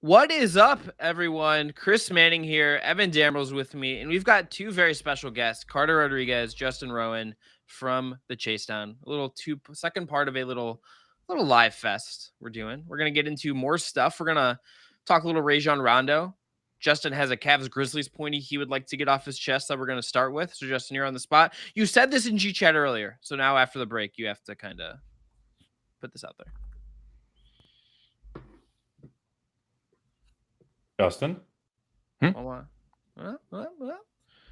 What is up, everyone? Chris Manning here. Evan Dameral's with me, and we've got two very special guests: Carter Rodriguez, Justin Rowan from the Chase Down. A little second part of a little live fest we're doing. We're gonna get into more stuff. We're gonna talk a little Rajon Rondo. Justin has a Cavs Grizzlies pointy he would like to get off his chest that we're gonna start with. So Justin, you're on the spot. You said this in G Chat earlier, so now after the break, you have to kind of put this out there. Justin? What? Are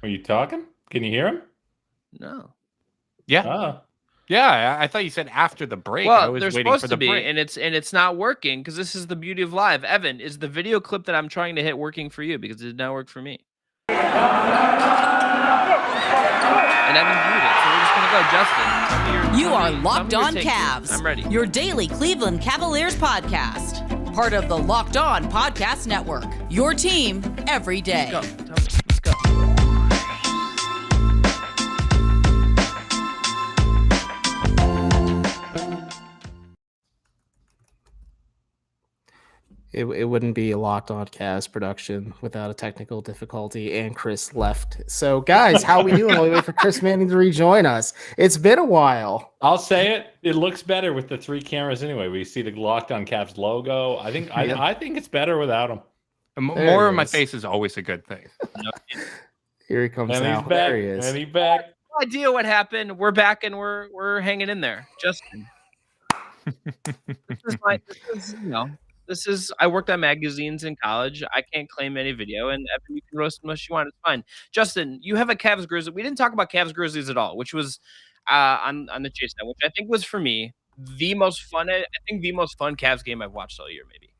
you talking? Can you hear him? No. Yeah. Yeah, I thought you said after the break. Well, I was they're waiting supposed for to the be, break. and it's not working because this is the beauty of live. Evan, is the video clip that I'm trying to hit working for you? Because it did not work for me. And Evan viewed it, so we're just gonna go. Justin, you are Locked On Cavs. I'm ready. Your daily Cleveland Cavaliers podcast. Part of the Locked On Podcast Network. Your team every day. Let's go. Tell me. Let's go. It wouldn't be a Locked On Cavs production without a technical difficulty, and Chris left. So, guys, how we doing? While we wait for Chris Manning to rejoin us. It's been a while. I'll say it. It looks better with the three cameras anyway. We see the Locked On Cavs logo. I think it's better without them. More of my face is always a good thing. Here he comes and now. He's back. There he is. And he's back. No idea what happened. We're back and we're hanging in there. Justin. This is I worked on magazines in college. I can't claim any video, and Evan, you can roast unless you want. It's fine. Justin, you have a Cavs Grizzlies. We didn't talk about Cavs Grizzlies at all, which was on the Chase Down, which I think was for me the most fun. I think the most fun Cavs game I've watched all year, maybe.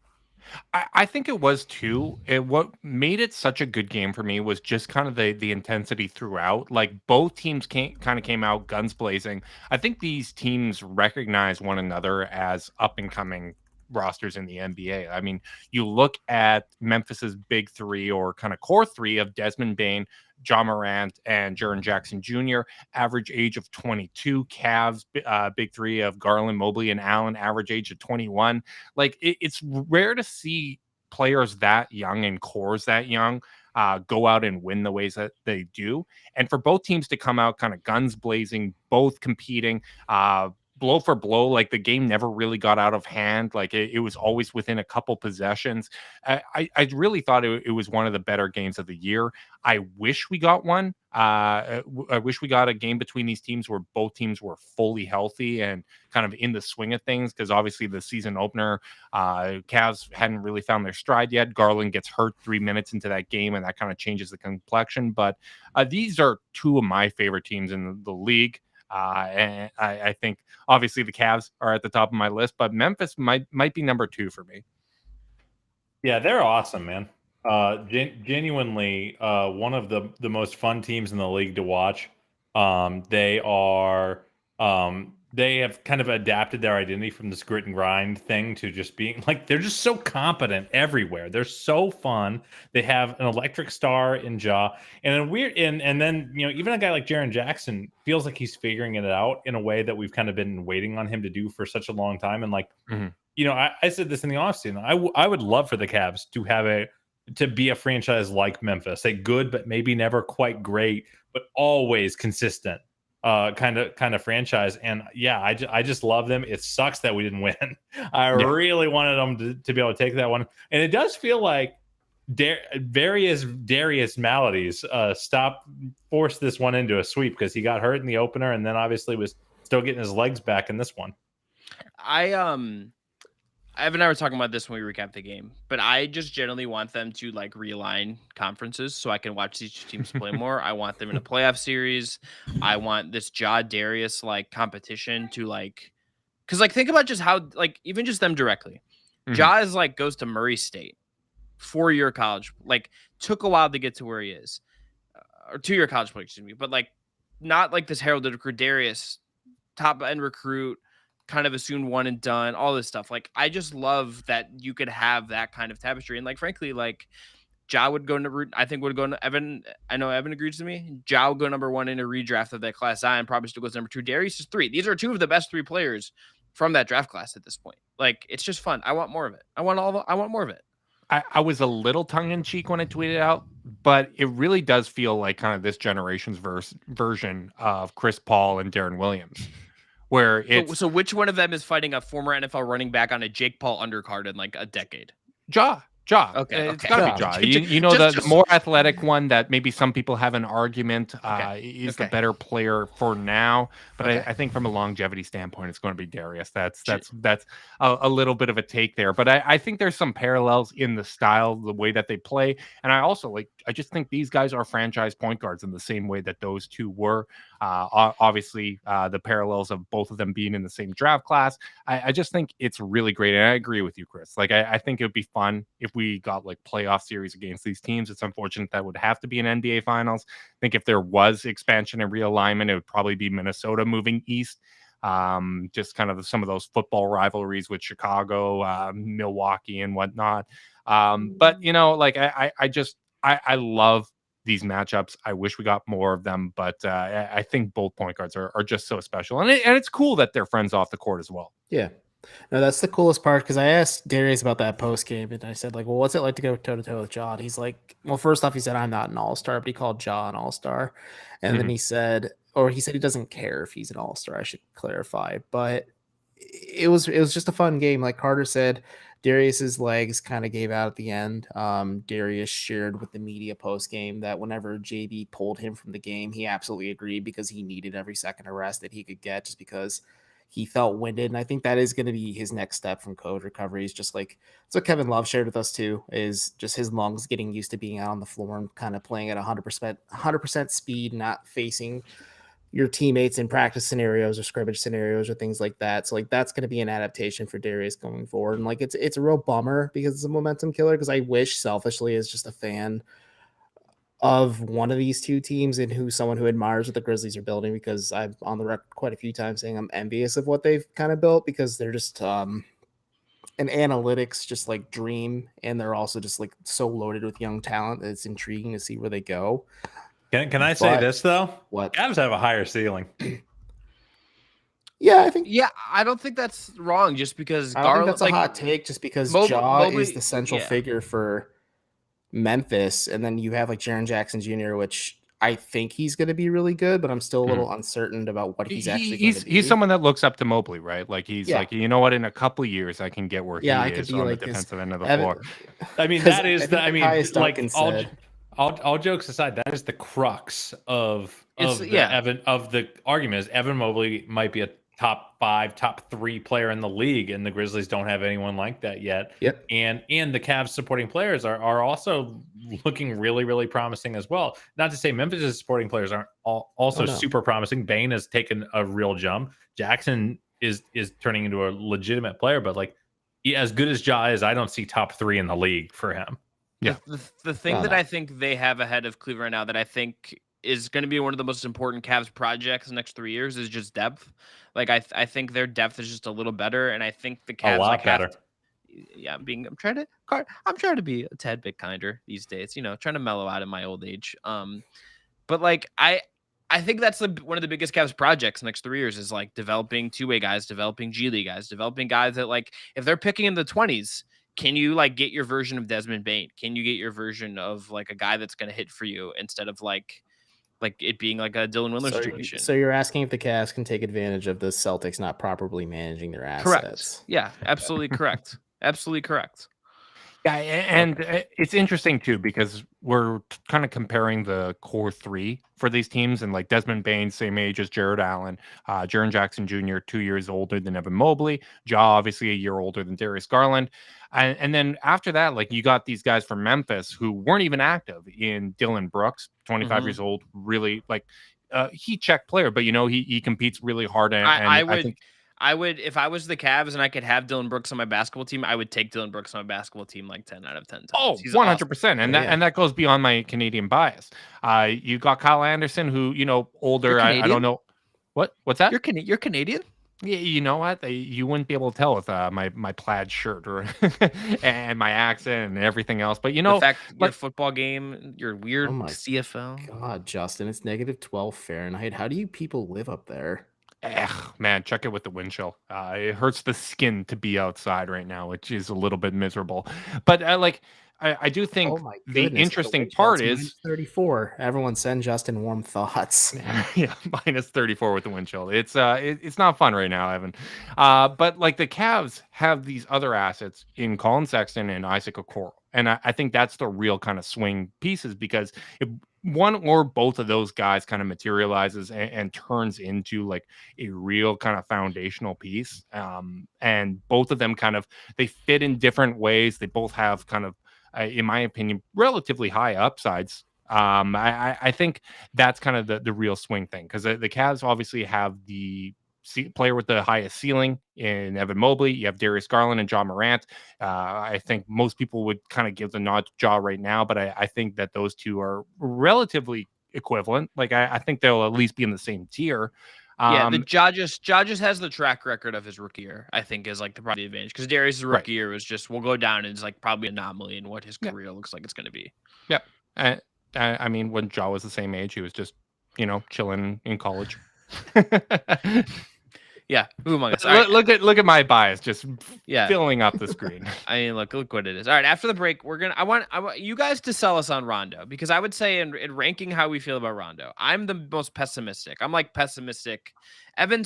I think it was too. What made it such a good game for me was just kind of the intensity throughout. Like both teams came out guns blazing. I think these teams recognize one another as up and coming rosters in the NBA. I mean, you look at Memphis's big three or kind of core three of Desmond Bane, John Morant, and Jaren Jackson Jr., average age of 22. Cavs, big three of Garland, Mobley, and Allen, average age of 21. Like, it's rare to see players that young and cores that young go out and win the ways that they do. And for both teams to come out kind of guns blazing, both competing, blow for blow, like the game never really got out of hand. Like it was always within a couple possessions. I really thought it was one of the better games of the year. I wish we got one. I wish we got a game between these teams where both teams were fully healthy and kind of in the swing of things, because obviously the season opener, Cavs hadn't really found their stride yet. Garland gets hurt 3 minutes into that game, and that kind of changes the complexion. But these are two of my favorite teams in the league. And I think obviously the Cavs are at the top of my list, but Memphis might be number 2 for me. Yeah, they're awesome, man. Genuinely, one of the most fun teams in the league to watch. They have kind of adapted their identity from this grit and grind thing to just being like, they're just so competent everywhere. They're so fun. They have an electric star in Ja, and then even a guy like Jaren Jackson feels like he's figuring it out in a way that we've kind of been waiting on him to do for such a long time. And like, I said this in the offseason. I would love for the Cavs to be a franchise like Memphis, a good but maybe never quite great, but always consistent kind of franchise. And yeah, I just love them. It sucks that we didn't win. I really wanted them to be able to take that one. And it does feel like various Darius maladies forced this one into a sweep, because he got hurt in the opener and then obviously was still getting his legs back in this one. Evan and I were talking about this when we recapped the game, but I just generally want them to like realign conferences so I can watch these teams play more. I want them in a playoff series. I want this Darius like competition to because think about just how even just them directly. Mm-hmm. Is goes to Murray State, 4-year college, took a while to get to where he is, or 2-year college play, excuse me, but not like this heralded recruit. Darius, top end recruit, kind of assumed one and done, all this stuff. I just love that you could have that kind of tapestry. And frankly, Ja would go to Evan. I know Evan agrees with me. Ja would go number 1 in a redraft of that class. Zion probably still goes number 2. Darius is 3. These are 2 of the best 3 players from that draft class at this point. It's just fun. I want more of it. I want more of it. I was a little tongue in cheek when I tweeted out, but it really does feel like kind of this generation's version of Chris Paul and Darren Williams, where it's So which one of them is fighting a former NFL running back on a Jake Paul undercard in like a decade? Ja. Okay, It's okay. got to be Ja. Ja. You know, the more athletic one that maybe some people have an argument is the Okay. better player for now. But Okay. I think from a longevity standpoint, it's going to be Darius. That's a little bit of a take there. But I think there's some parallels in the style, the way that they play. And I just think these guys are franchise point guards in the same way that those two were. Obviously, the parallels of both of them being in the same draft class. I just think it's really great. And I agree with you, Chris. Like, I think it would be fun if we got like playoff series against these teams. It's unfortunate that would have to be an NBA Finals. I think if there was expansion and realignment, it would probably be Minnesota moving east. Just kind of some of those football rivalries with Chicago, Milwaukee, and whatnot. But you know, like I love these matchups. I wish we got more of them, but I think both point guards are just so special, and it's cool that they're friends off the court as well. Yeah. No, that's the coolest part because I asked Darius about that post game and I said, like, well, what's it like to go toe to toe with Ja? And he's like, well, first off, he said, I'm not an all-star, but he called Ja an all-star. And then he said he doesn't care if he's an all-star. I should clarify. But it was just a fun game. Like Carter said, Darius's legs kind of gave out at the end. Darius shared with the media post game that whenever JB pulled him from the game, he absolutely agreed because he needed every second of rest that he could get just because he felt winded. And I think that is going to be his next step from COVID recovery. Is just like, so Kevin Love shared with us too, is just his lungs getting used to being out on the floor and kind of playing at 100% speed, not facing your teammates in practice scenarios or scrimmage scenarios or things like that. So like that's going to be an adaptation for Darius going forward. And like it's a real bummer because it's a momentum killer because I wish selfishly as just a fan of one of these two teams and someone who admires what the Grizzlies are building, because I've on the record quite a few times saying I'm envious of what they've kind of built because they're just an analytics just like dream, and they're also just like so loaded with young talent that it's intriguing to see where they go. Can I say this though? What? Cavs have a higher ceiling. Yeah, I think. Yeah, I don't think that's wrong. Just because I don't think that's a hot take. Just because Mobley is the central figure for Memphis, and then you have like Jaren Jackson Jr., which I think he's going to be really good, but I'm still a little uncertain about what he's actually going to be. He's someone that looks up to Mobley, right? Like he's like, you know what, in a couple of years I can get where he is on the defensive end of the floor. I mean, that is all jokes aside, that is the crux of the argument is Evan Mobley might be a top 5, top 3 player in the league, and the Grizzlies don't have anyone like that yet. Yep. And the Cavs supporting players are also looking really, really promising as well. Not to say Memphis' supporting players aren't also super promising. Bane has taken a real jump. Jackson is turning into a legitimate player, but like as good as Ja is, I don't see top 3 in the league for him. Yeah. The thing that I think they have ahead of Cleveland now that I think is going to be one of the most important Cavs projects the next 3 years is just depth. Like I think their depth is just a little better, and I think the Cavs a lot better. I'm trying to be a tad bit kinder these days, you know, trying to mellow out in my old age. But like I think that's one of the biggest Cavs projects next 3 years is like developing two-way guys, developing G League guys, developing guys that like if they're picking in the 20s, can you like get your version of Desmond Bane? Can you get your version of like a guy that's going to hit for you instead of like it being like a Dylan Windler situation? So you're asking if the Cavs can take advantage of the Celtics not properly managing their assets? Correct. Yeah, absolutely correct. Absolutely correct. Yeah, and it's interesting too because we're kind of comparing the core 3 for these teams, and like Desmond Bane, same age as Jared Allen, Jaren Jackson Jr., 2 years older than Evan Mobley, Ja obviously a year older than Darius Garland, and then after that, like you got these guys from Memphis who weren't even active in Dylan Brooks, 25 years old, really like he check player, but you know he competes really hard, and I would, if I was the Cavs and I could have Dylan Brooks on my basketball team, I would take Dylan Brooks on my basketball team like 10 out of 10 times. Oh, 100%. Awesome. And that goes beyond my Canadian bias. You got Kyle Anderson, who, you know, older. I don't know. What's that? You're Canadian? Yeah, you know what? You wouldn't be able to tell with my plaid shirt or and my accent and everything else. But you know, the fact your football game, your weird CFL. God, Justin, it's -12 Fahrenheit. How do you people live up there? Man, check it with the wind chill. It hurts the skin to be outside right now, which is a little bit miserable. But I do think Oh my the goodness! interesting part is minus 34. Everyone send Justin warm thoughts. yeah, minus 34 with the wind chill. It's not fun right now, Evan. But like the Cavs have these other assets in Colin Sexton and Isaac Okoro. And I think that's the real kind of swing pieces, because if one or both of those guys kind of materializes and turns into like a real kind of foundational piece, and both of them they fit in different ways. They both have kind of, in my opinion, relatively high upsides. I think that's kind of the real swing thing, because the Cavs obviously have the player with the highest ceiling in Evan Mobley. You have Darius Garland and John Morant. I think most people would kind of give the nod to Ja right now, but I think that those two are relatively equivalent. Like I think they'll at least be in the same tier. Yeah, the Ja just has the track record of his rookie year, I think, is like the probably advantage, because Darius' rookie year was just, we'll go down, and it's like probably an anomaly in what his career looks like it's going to be. Yep. I mean, when Ja was the same age, he was just, chilling in college. Yeah, who among us? Look at my bias just filling up the screen. I mean, look what it is. All right, after the break, I want you guys to sell us on Rondo, because I would say in ranking how we feel about Rondo, I'm the most pessimistic. I'm like pessimistic. Evan,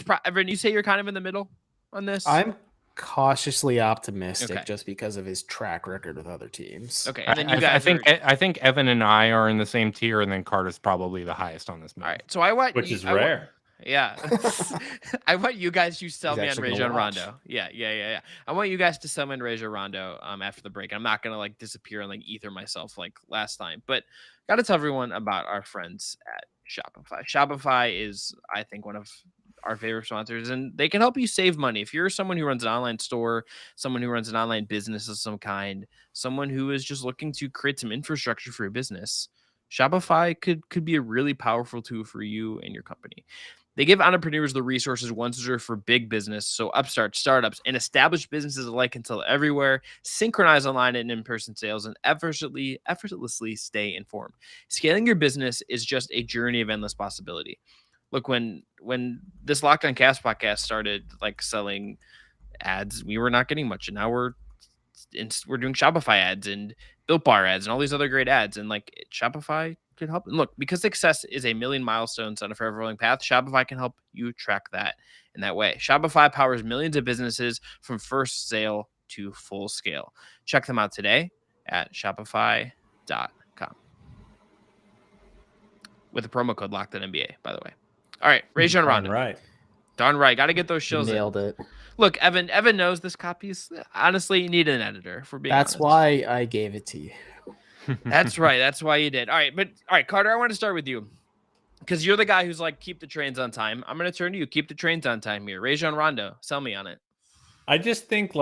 you say you're kind of in the middle on this? I'm cautiously optimistic just because of his track record with other teams. Okay, and then you guys I think Evan and I are in the same tier, and then Carter's probably the highest on this move. All right, so I want, which is rare. Yeah. I want you guys to sell me on Rajon Rondo. Yeah. I want you guys to sell me on Rajon Rondo after the break. I'm not going to like disappear and like ether myself like last time, but got to tell everyone about our friends at Shopify. Shopify is, I think, one of our favorite sponsors, and they can help you save money. If you're someone who runs an online store, someone who runs an online business of some kind, someone who is just looking to create some infrastructure for your business, Shopify could be a really powerful tool for you and your company. They give entrepreneurs the resources once reserved for big business, so upstarts, startups, and established businesses alike can sell everywhere, synchronize online and in-person sales, and effortlessly stay informed. Scaling your business is just a journey of endless possibility. Look, when this Locked On Cast podcast started like selling ads, we were not getting much, and now we're doing Shopify ads and Built Bar ads and all these other great ads, and like Shopify could help. And look, because success is a million milestones on a forever rolling path, Shopify can help you track that in that way. Shopify powers millions of businesses from first sale to full scale. Check them out today at shopify.com with the promo code LOCKEDONNBA, by the way. All right, Rajon Rondo. Darn right. Got to get those shills. Nailed it. Look, Evan knows this copy's honestly, you need an editor for being That's honest. why I gave it to you. That's right. That's why you did. All right, Carter, I want to start with you, because you're the guy who's like, keep the trains on time. I'm going to turn to you. Keep the trains on time here. Rajon Rondo, sell me on it. I just think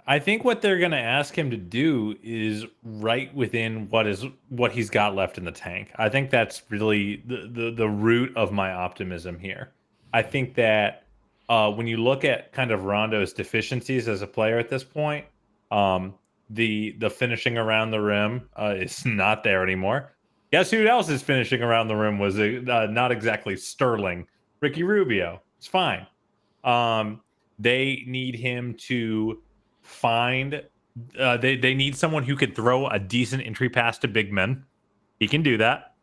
I think what they're going to ask him to do is right within what he's got left in the tank. I think that's really the root of my optimism here. I think that when you look at kind of Rondo's deficiencies as a player at this point, the finishing around the rim is not there anymore. Guess who else is finishing around the rim was not exactly sterling. Ricky Rubio. It's fine. They need him to find they need someone who could throw a decent entry pass to big men. He can do that.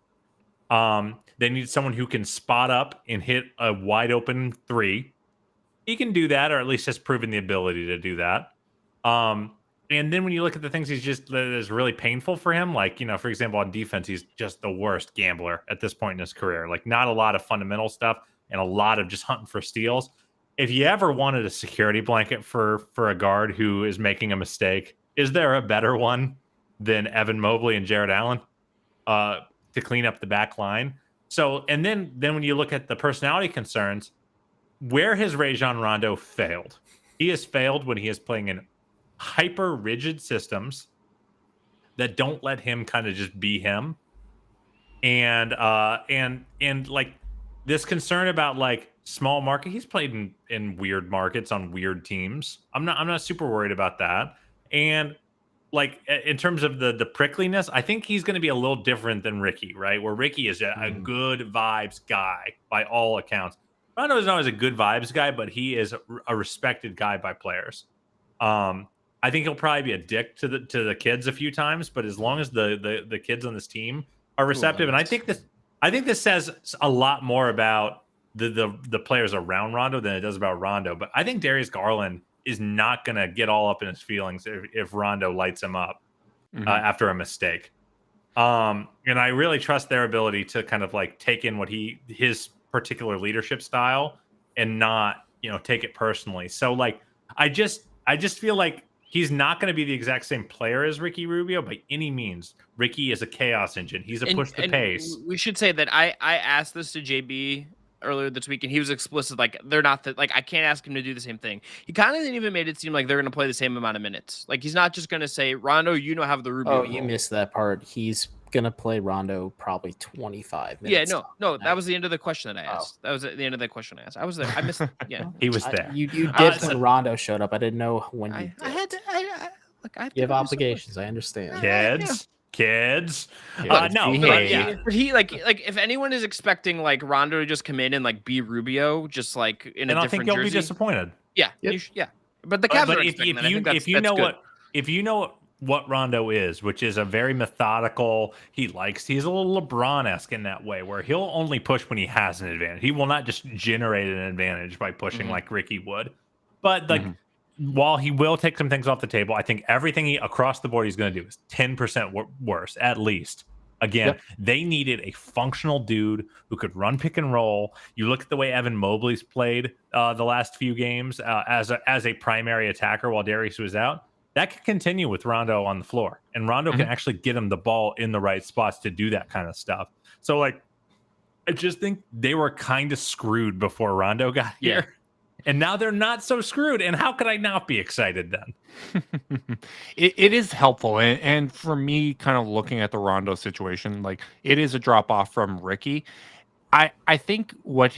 They need someone who can spot up and hit a wide open three. He can do that, or at least has proven the ability to do that. And then when you look at the things that is really painful for him, like, for example, on defense, he's just the worst gambler at this point in his career. Like, not a lot of fundamental stuff and a lot of just hunting for steals. If you ever wanted a security blanket for a guard who is making a mistake, is there a better one than Evan Mobley and Jared Allen to clean up the back line? So, and then when you look at the personality concerns, where has Rajon Rondo failed? He has failed when he is playing in hyper rigid systems that don't let him kind of just be him. And like this concern about like small market, he's played in weird markets on weird teams. I'm not super worried about that. And like in terms of the prickliness, I think he's going to be a little different than Ricky, right? Where Ricky is a good vibes guy by all accounts. Rondo is not always a good vibes guy, but he is a respected guy by players. I think he'll probably be a dick to the kids a few times, but as long as the kids on this team are receptive, and I think this says a lot more about the players around Rondo than it does about Rondo. But I think Darius Garland is not going to get all up in his feelings if Rondo lights him up after a mistake. And I really trust their ability to kind of like take in what his particular leadership style and not, take it personally. So like, I just feel like he's not going to be the exact same player as Ricky Rubio by any means. Ricky is a chaos engine. He's a push the pace. We should say that I asked this to JB earlier this week, and he was explicit. Like, they're not like, I can't ask him to do the same thing. He kind of didn't even made it seem like they're going to play the same amount of minutes. Like, he's not just going to say, Rondo, have the Rubio. Oh, you missed that part. He's going to play Rondo probably 25 Yeah, minutes. no, that was the end of the question that I asked. That was the end of the question I asked. I was there. I missed. Yeah, he was there. You did when Rondo showed up. I didn't know when you. I had to. You have obligations. I understand. Kids. No, but he like if anyone is expecting like Rondo to just come in and like be Rubio, just like in a different jersey, I think you'll be disappointed. Yeah, yeah. But the Cavs are expecting that. I think that's good. If you know what Rondo is, which is a very methodical, he's a little LeBron-esque in that way, where he'll only push when he has an advantage. He will not just generate an advantage by pushing like Ricky would. But like, while he will take some things off the table, I think everything across the board he's going to do is 10% worse, at least. Again, they needed a functional dude who could run pick and roll. You look at the way Evan Mobley's played the last few games as a primary attacker while Darius was out. That could continue with Rondo on the floor, and Rondo can actually get him the ball in the right spots to do that kind of stuff. So, like, I just think they were kind of screwed before Rondo got here, and now they're not so screwed. And how could I not be excited then? It is helpful, and for me, kind of looking at the Rondo situation, like it is a drop off from Ricky. I think what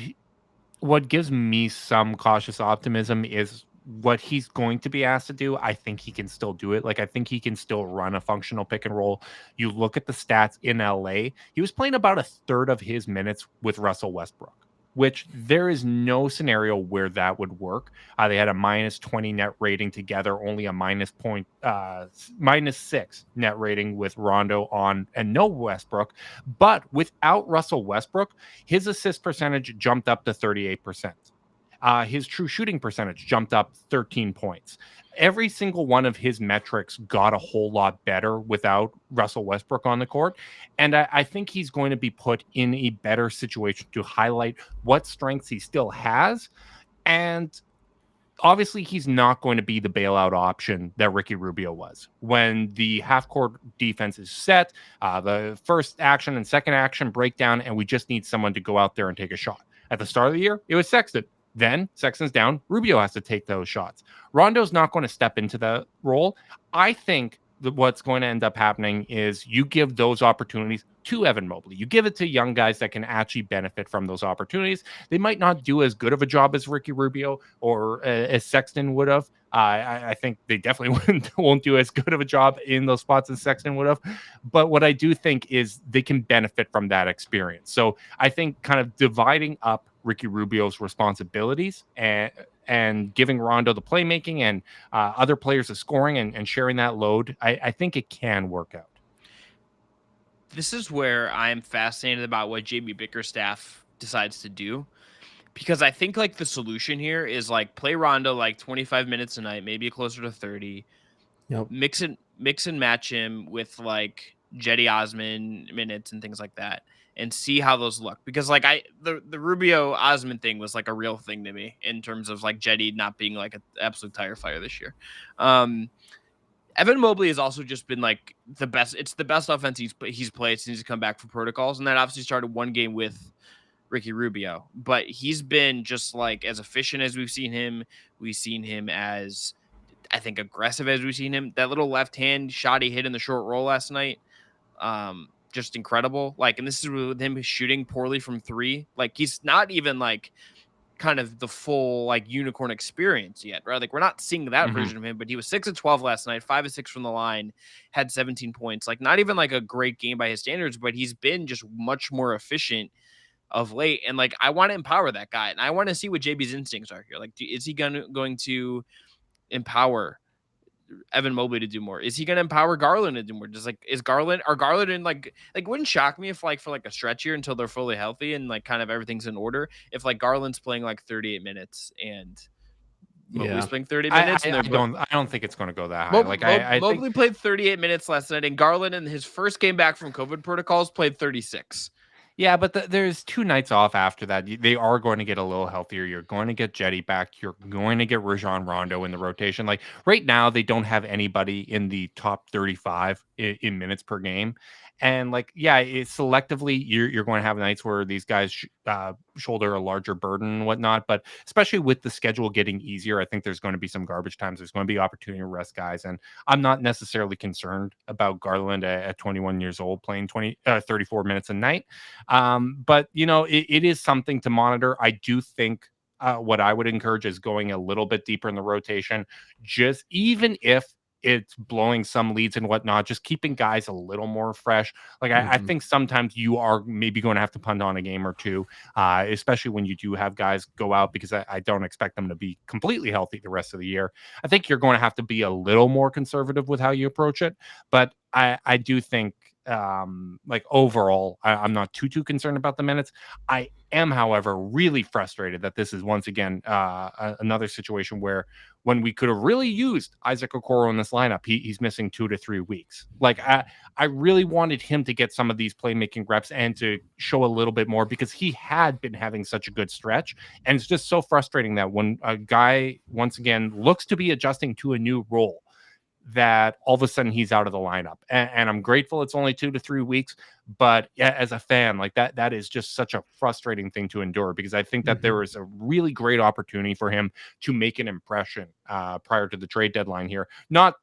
gives me some cautious optimism is what he's going to be asked to do. I think he can still do it. Like, I think he can still run a functional pick and roll. You look at the stats in LA, he was playing about a third of his minutes with Russell Westbrook, which there is no scenario where that would work. They had a -20 net rating together, only a -6 net rating with Rondo on and no Westbrook. But without Russell Westbrook, his assist percentage jumped up to 38%. His true shooting percentage jumped up 13 points. Every single one of his metrics got a whole lot better without Russell Westbrook on the court. And I think he's going to be put in a better situation to highlight what strengths he still has. And obviously, he's not going to be the bailout option that Ricky Rubio was. When the half-court defense is set, the first action and second action break down, and we just need someone to go out there and take a shot. At the start of the year, it was Sexton. Then Sexton's down. Rubio has to take those shots. Rondo's not going to step into the role. I think that what's going to end up happening is you give those opportunities to Evan Mobley. You give it to young guys that can actually benefit from those opportunities. They might not do as good of a job as Ricky Rubio or as Sexton would have. I think they definitely won't do as good of a job in those spots as Sexton would have. But what I do think is they can benefit from that experience. So I think kind of dividing up Ricky Rubio's responsibilities and giving Rondo the playmaking and other players the scoring and sharing that load, I think it can work out. This is where I'm fascinated about what JB Bickerstaff decides to do, because I think like the solution here is like play Rondo like 25 minutes a night, maybe closer to 30. Mix and match him with like Jetty Osman minutes and things like that, and see how those look. Because like the Rubio Osman thing was like a real thing to me in terms of like Jetty not being like an absolute tire fire this year. Evan Mobley has also just been like the best. It's the best offense he's played since he's come back from protocols. And that obviously started one game with Ricky Rubio, but he's been just like as efficient as we've seen him. We've seen him as, I think, aggressive as we've seen him. That little left hand shot he hit in the short roll last night. Just incredible. Like, and this is with him shooting poorly from three. Like, he's not even like kind of the full like unicorn experience yet, right? Like, we're not seeing that version of him, but he was 6 of 12 last night, 5 of 6 from the line, had 17 points. Like, not even like a great game by his standards, but he's been just much more efficient of late. And like, I want to empower that guy, and I want to see what JB's instincts are here. Like, is he going to empower Evan Mobley to do more? Is he going to empower Garland to do more? Just like, Garland and like wouldn't shock me if like for like a stretch here until they're fully healthy and like kind of everything's in order, if like Garland's playing like 38 minutes and Mobley's playing 30 minutes. I don't think it's going to go that high. Mobley think played 38 minutes last night, and Garland in his first game back from COVID protocols played 36. Yeah, but there's 2 nights off after that. They are going to get a little healthier. You're going to get Jetty back. You're going to get Rajon Rondo in the rotation. Like right now, they don't have anybody in the top 35 in minutes per game. And like, yeah, it's selectively you're going to have nights where these guys shoulder a larger burden and whatnot. But especially with the schedule getting easier, I think there's going to be some garbage times. There's going to be opportunity to rest guys. And I'm not necessarily concerned about Garland at 21 years old playing 34 minutes a night. But, you know, it is something to monitor. I do think what I would encourage is going a little bit deeper in the rotation, just even if it's blowing some leads and whatnot, just keeping guys a little more fresh. Like I think sometimes you are maybe going to have to punt on a game or two, especially when you do have guys go out, because I don't expect them to be completely healthy the rest of the year. I think you're going to have to be a little more conservative with how you approach it. But I do think like overall, I'm not too concerned about the minutes. I am, however, really frustrated that this is once again another situation where when we could have really used Isaac Okoro in this lineup, he's missing 2 to 3 weeks. Like I really wanted him to get some of these playmaking reps and to show a little bit more, because he had been having such a good stretch. And it's just so frustrating that when a guy once again looks to be adjusting to a new role, that all of a sudden he's out of the lineup. And I'm grateful it's only 2 to 3 weeks, but as a fan, like that is just such a frustrating thing to endure, because I think that there is a really great opportunity for him to make an impression prior to the trade deadline here. Not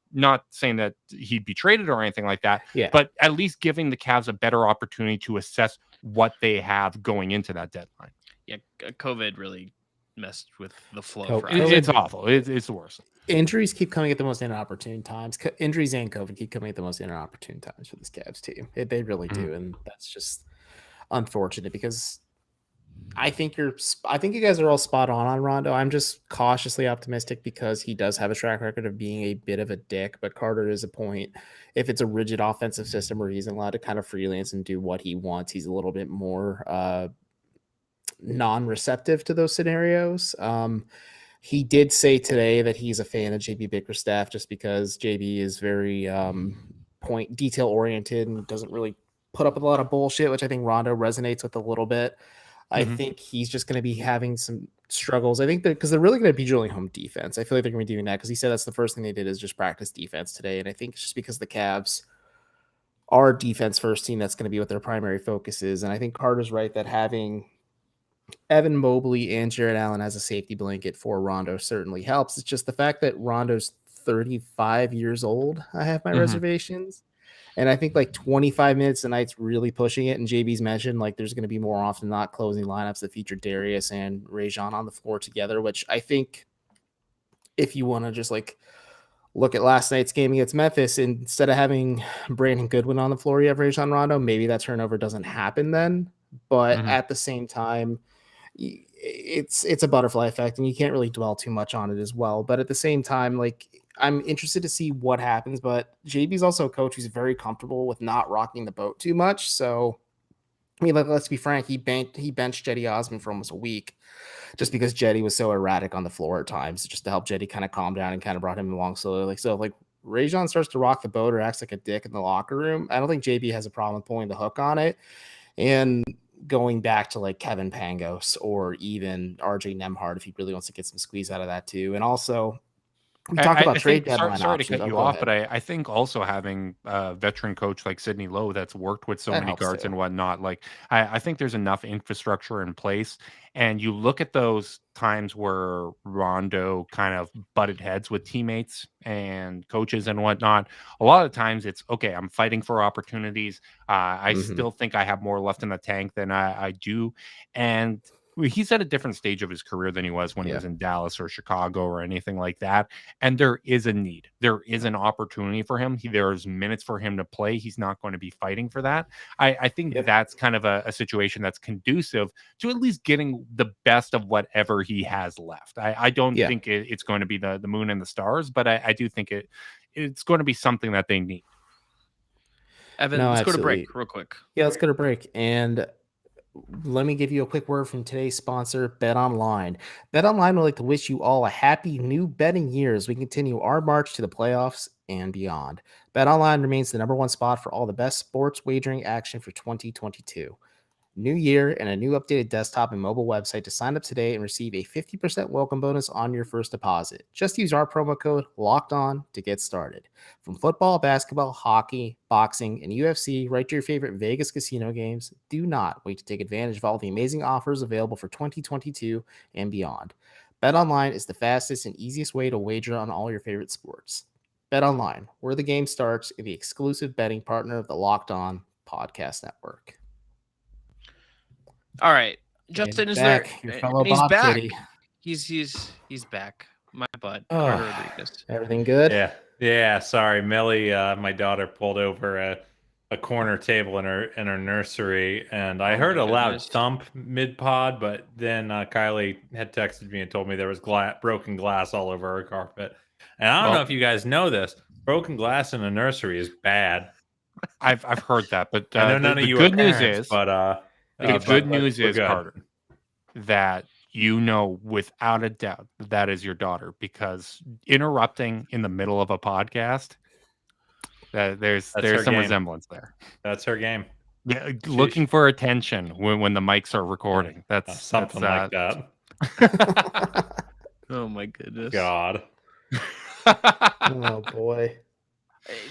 saying that he'd be traded or anything like that, but at least giving the Cavs a better opportunity to assess what they have going into that deadline. Yeah, COVID really messed with the flow. It's awful. It's the worst. Injuries keep coming at the most inopportune times. Injuries and COVID keep coming at the most inopportune times for this Cavs team. They really do, and that's just unfortunate, because I think you guys are all spot on Rondo. I'm just cautiously optimistic because he does have a track record of being a bit of a dick. But Carter is a point. If it's a rigid offensive system where he's allowed to kind of freelance and do what he wants, he's a little bit more non-receptive to those scenarios. He did say today that he's a fan of JB Bickerstaff just because JB is very point detail oriented and doesn't really put up with a lot of bullshit, which I think Rondo resonates with a little bit. I think he's just going to be having some struggles. I think that because they're really going to be drilling home defense. I feel like they're going to be doing that because he said that's the first thing they did is just practice defense today. And I think it's just because the Cavs are a defense first team, that's going to be what their primary focus is. And I think Carter's right that having Evan Mobley and Jared Allen as a safety blanket for Rondo certainly helps. It's just the fact that Rondo's 35 years old. I have my reservations. And I think like 25 minutes a night's really pushing it. And JB's mentioned like there's going to be more often not closing lineups that feature Darius and Rajon on the floor together, which I think if you want to just like look at last night's game against Memphis, instead of having Brandon Goodwin on the floor, you have Rajon Rondo. Maybe that turnover doesn't happen then. But at the same time, it's a butterfly effect and you can't really dwell too much on it as well. But at the same time, like I'm interested to see what happens, but JB's also a coach who's very comfortable with not rocking the boat too much. So, I mean, let's be frank, he benched Jetty Osman for almost a week just because Jetty was so erratic on the floor at times, just to help Jetty kind of calm down and kind of brought him along slowly. So like Rajon starts to rock the boat or acts like a dick in the locker room, I don't think JB has a problem pulling the hook on it. And going back to like Kevin Pangos or even RJ Nembhard, if he really wants to get some squeeze out of that too. And also we talk about trade deadline. Sorry to cut you off, but I think also having a veteran coach like Sidney Lowe that's worked with so many guards and whatnot, like I think there's enough infrastructure in place. And you look at those times where Rondo kind of butted heads with teammates and coaches and whatnot. A lot of times it's, okay, I'm fighting for opportunities. I still think I have more left in the tank than I do. And he's at a different stage of his career than he was when he was in Dallas or Chicago or anything like that. And there is a need. There is an opportunity for him. There's minutes for him to play. He's not going to be fighting for that. I think that's kind of a situation that's conducive to at least getting the best of whatever he has left. I don't think it's going to be the moon and the stars, but I do think it's going to be something that they need. Evan, let's go to break real quick. Yeah, let's go to break. And let me give you a quick word from today's sponsor, BetOnline. BetOnline would like to wish you all a happy new betting year as we continue our march to the playoffs and beyond. BetOnline remains the #1 spot for all the best sports wagering action for 2022. New year and a new updated desktop and mobile website to sign up today and receive a 50% welcome bonus on your first deposit. Just use our promo code LOCKEDON to get started. From football, basketball, hockey, boxing, and UFC, right to your favorite Vegas casino games, do not wait to take advantage of all the amazing offers available for 2022 and beyond. BetOnline is the fastest and easiest way to wager on all your favorite sports. BetOnline, where the game starts, and the exclusive betting partner of the Locked On Podcast Network. All right, Justin is back. there. Your fellow He's Bob back. Kitty. He's back. My butt. Oh, Carter Rodriguez. everything good? Yeah. Sorry, Millie. My daughter pulled over a corner table in her nursery, and I heard a loud thump mid pod. But then Kylie had texted me and told me there was broken glass all over her carpet. And I don't know if you guys know this. Broken glass in a nursery is bad. I've heard that, but I know none of you good are news parents, is, but the good news is, Carter, that you know without a doubt that is your daughter, because interrupting in the middle of a podcast, there's some resemblance there. That's her game. Yeah, looking for attention when the mics are recording. That's something like that. Oh my goodness. God. Oh boy.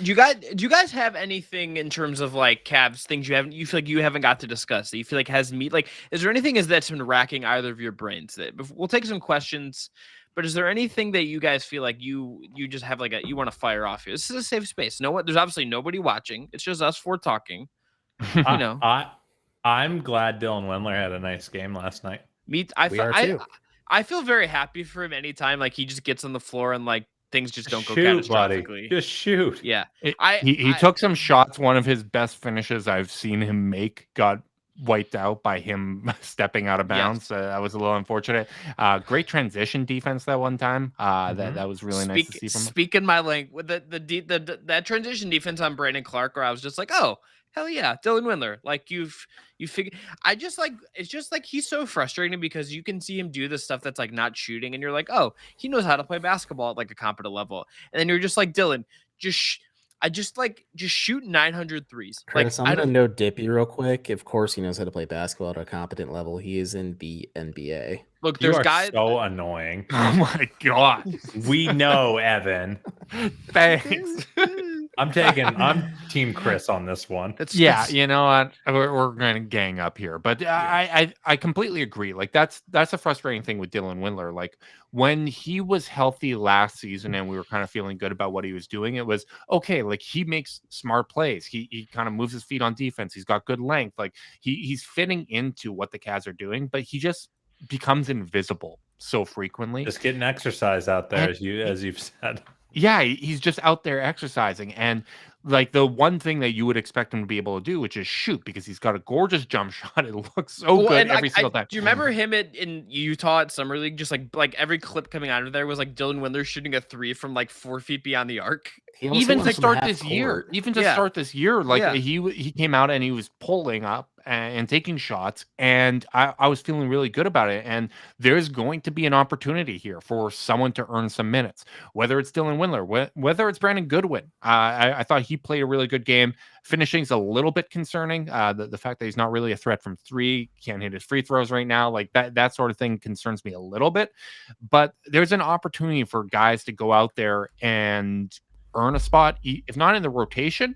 Do you guys have anything in terms of like Cavs things you feel like you haven't got to discuss that you feel like has meat? Like, is there anything that's been racking either of your brains? We'll take some questions, but is there anything that you guys feel like you just have you want to fire off here? This is a safe space. There's obviously nobody watching. It's just us four talking. You know, I'm glad Dylan Windler had a nice game last night. I feel very happy for him anytime like he just gets on the floor and like things just don't go catastrophically. Buddy. Just shoot. Yeah. He took some shots. One of his best finishes I've seen him make got wiped out by him stepping out of bounds. Yes. That was a little unfortunate. Great transition defense that one time. That was really nice to see from him. Speaking my language, that transition defense on Brandon Clark, where I was just like, oh, hell yeah, Dylan Windler. Like you figure. It's just like he's so frustrating because you can see him do the stuff that's like not shooting, and you're like, oh, he knows how to play basketball at like a competent level, and then you're just like, Dylan, just shoot 900 threes. Chris, I'm gonna know Dippy real quick. Of course, he knows how to play basketball at a competent level. He is in the NBA. Look, there's guys so annoying. Oh my god. We know, Evan. Thanks. I'm Team Chris on this one. You know what? We're going to gang up here, but I completely agree. Like that's a frustrating thing with Dylan Windler. Like when he was healthy last season and we were kind of feeling good about what he was doing, it was okay. Like he makes smart plays. He kind of moves his feet on defense. He's got good length. Like he's fitting into what the Cavs are doing, but he just becomes invisible so frequently. Just getting exercise out there, as you've said. Yeah, he's just out there exercising. And like the one thing that you would expect him to be able to do, which is shoot, because he's got a gorgeous jump shot. It looks so good every single time. Do you remember him in Utah at Summer League? Just like every clip coming out of there was like Dylan Windler shooting a three from like 4 feet beyond the arc. Even to start this year, like he came out and he was pulling up and taking shots, and I was feeling really good about it. And there's going to be an opportunity here for someone to earn some minutes, whether it's Dylan Windler, whether it's Brandon Goodwin. I thought he played a really good game. Finishing's a little bit concerning. The fact that he's not really a threat from three, can't hit his free throws right now, like that sort of thing concerns me a little bit. But there's an opportunity for guys to go out there and earn a spot, if not in the rotation,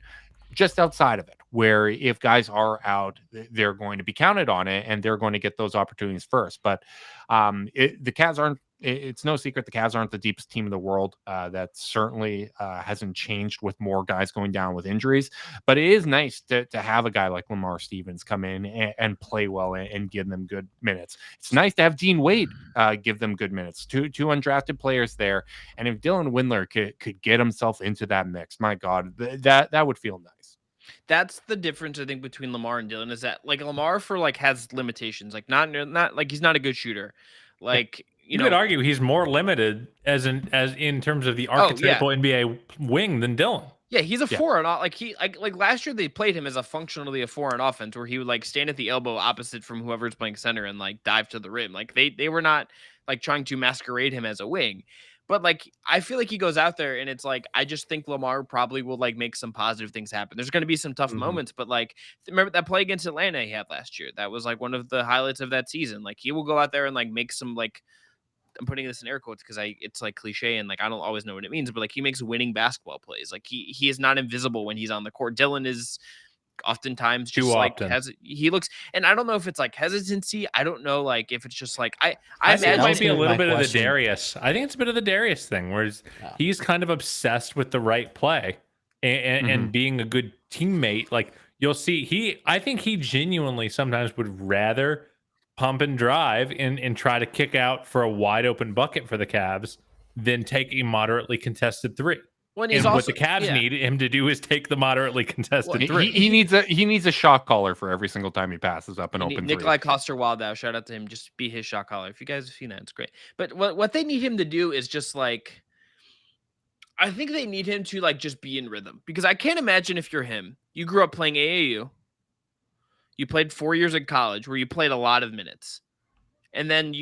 just outside of it, where if guys are out, they're going to be counted on it and they're going to get those opportunities first. But the Cavs aren't it's no secret the Cavs aren't the deepest team in the world. That certainly hasn't changed with more guys going down with injuries. But it is nice to have a guy like Lamar Stevens come in and play well and give them good minutes. It's nice to have Dean Wade give them good minutes. Two undrafted players there. And if Dylan Windler could get himself into that mix, my God, that would feel nice. That's the difference, I think, between Lamar and Dylan is that like Lamar has limitations, like not like he's not a good shooter. Like you could argue he's more limited as in terms of the archetypal NBA wing than Dylan. Yeah, he's a 4 on like last year they played him as a functionally a 4 on offense where he would like stand at the elbow opposite from whoever's playing center and like dive to the rim. Like they were not like trying to masquerade him as a wing. But like I feel like he goes out there and it's like I just think Lamar probably will like make some positive things happen. There's going to be some tough moments, but like remember that play against Atlanta he had last year? That was like one of the highlights of that season. Like he will go out there and like make some like I'm putting this in air quotes because it's like cliche and like I don't always know what it means, but like he makes winning basketball plays. Like he is not invisible when he's on the court. Dylan is oftentimes just he looks, and I don't know if it's like hesitancy. I don't know like if it's just like I imagine it might be a little bit of the Darius. I think it's a bit of the Darius thing where he's kind of obsessed with the right play and being a good teammate. Like you'll see I think he genuinely sometimes would rather pump and drive and try to kick out for a wide open bucket for the Cavs than take a moderately contested three. What the Cavs need him to do is take the moderately contested three. He needs a shot caller for every single time he passes up an open three. Nikolai Coster-Waldau, shout out to him. Just be his shot caller. If you guys have seen that, it's great. But what they need him to do is just like, I think they need him to like just be in rhythm because I can't imagine if you're him. You grew up playing AAU. You played 4 years in college where you played a lot of minutes. And then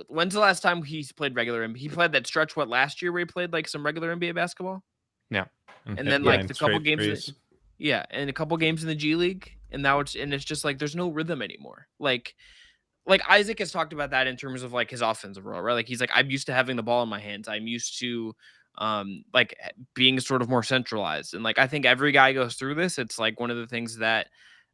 when's the last time he's played regular NBA? He played that stretch, last year where he played like some regular NBA basketball? Yeah. And then like the couple games. And a couple games in the G League. And now it's just like there's no rhythm anymore. Like Isaac has talked about that in terms of like his offensive role, right? Like he's like, I'm used to having the ball in my hands. I'm used to like being sort of more centralized. And like I think every guy goes through this. It's like one of the things that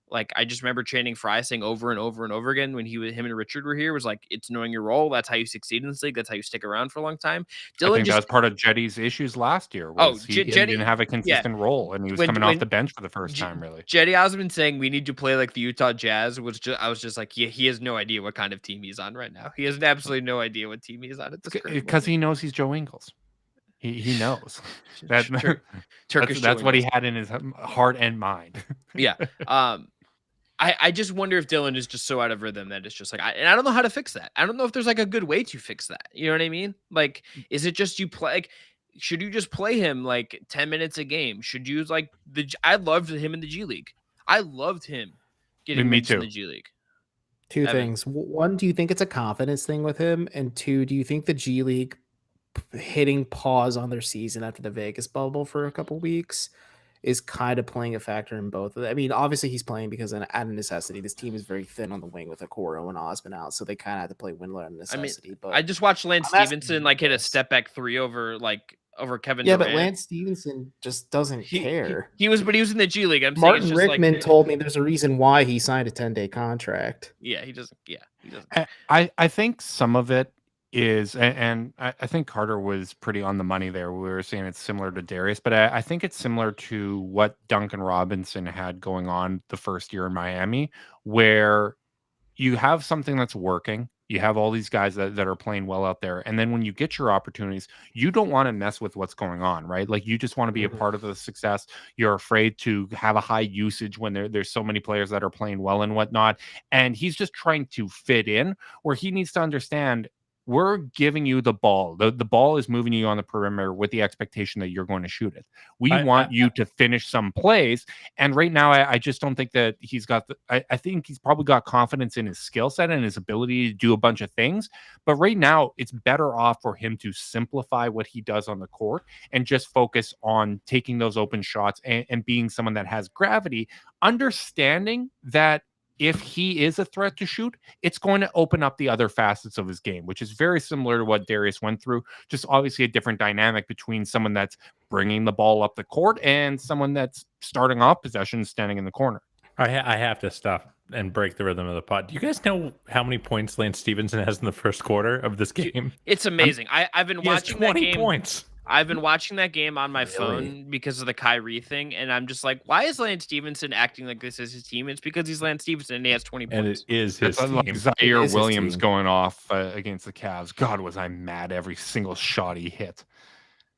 like I just remember Channing Frye saying over and over and over again when him and Richard were here was like, it's knowing your role. That's how you succeed in this league. That's how you stick around for a long time. Dylan, I think that was part of Jetty's issues last year. He didn't have a consistent role, and he was coming off the bench for the first time. Really, Jetty Osmond saying we need to play like the Utah Jazz I was just like, yeah, he has no idea what kind of team he's on right now. He has absolutely no idea what team he's on. Because he knows he's Joe Ingles. He knows that. Turkish. That's what he had in his heart and mind. Yeah. I just wonder if Dylan is just so out of rhythm that it's just like, I don't know how to fix that. I don't know if there's like a good way to fix that. You know what I mean? Like, is it just you play? Like, should you just play him like 10 minutes a game? Should you like I loved him in the G League. I loved him getting minutes in the G League. Two things. One, do you think it's a confidence thing with him? And two, do you think the G League hitting pause on their season after the Vegas bubble for a couple weeks is kind of playing a factor in both of them? I mean, obviously he's playing because out of necessity. This team is very thin on the wing with Okoro and Osman out, so they kind of have to play Windler out of necessity. I mean, but I just watched Lance Stevenson like hit a step back three over Kevin Durant. But Lance Stevenson just doesn't care. He was in the G League. Martin Rickman told me there's a reason why he signed a 10-day contract. Yeah, he doesn't. Yeah, he doesn't. I think some of it is, and I think Carter was pretty on the money there. We were saying it's similar to Darius, but I think it's similar to what Duncan Robinson had going on the first year in Miami, where you have something that's working. You have all these guys that are playing well out there. And then when you get your opportunities, you don't want to mess with what's going on, right? Like you just want to be a part of the success. You're afraid to have a high usage when there's so many players that are playing well and whatnot. And he's just trying to fit in, where he needs to understand, we're giving you the ball. The ball is moving you on the perimeter with the expectation that you're going to shoot it. We want you to finish some plays. And right now, I just don't think that he's got I think he's probably got confidence in his skill set and his ability to do a bunch of things. But right now, it's better off for him to simplify what he does on the court and just focus on taking those open shots and being someone that has gravity, understanding that if he is a threat to shoot, it's going to open up the other facets of his game, which is very similar to what Darius went through. Just obviously a different dynamic between someone that's bringing the ball up the court and someone that's starting off possession, standing in the corner. I have to stop and break the rhythm of the pod. Do you guys know how many points Lance Stevenson has in the first quarter of this game? It's amazing. I've been He has watching that 20 game. points. I've been watching that game on my phone because of the Kyrie thing, and I'm just like, why is Lance Stevenson acting like this is his team? It's because he's Lance Stevenson and he has 20 And points. it is his It's team. like Zaire his Williams team. going off against the Cavs. God, was I mad every single shot he hit.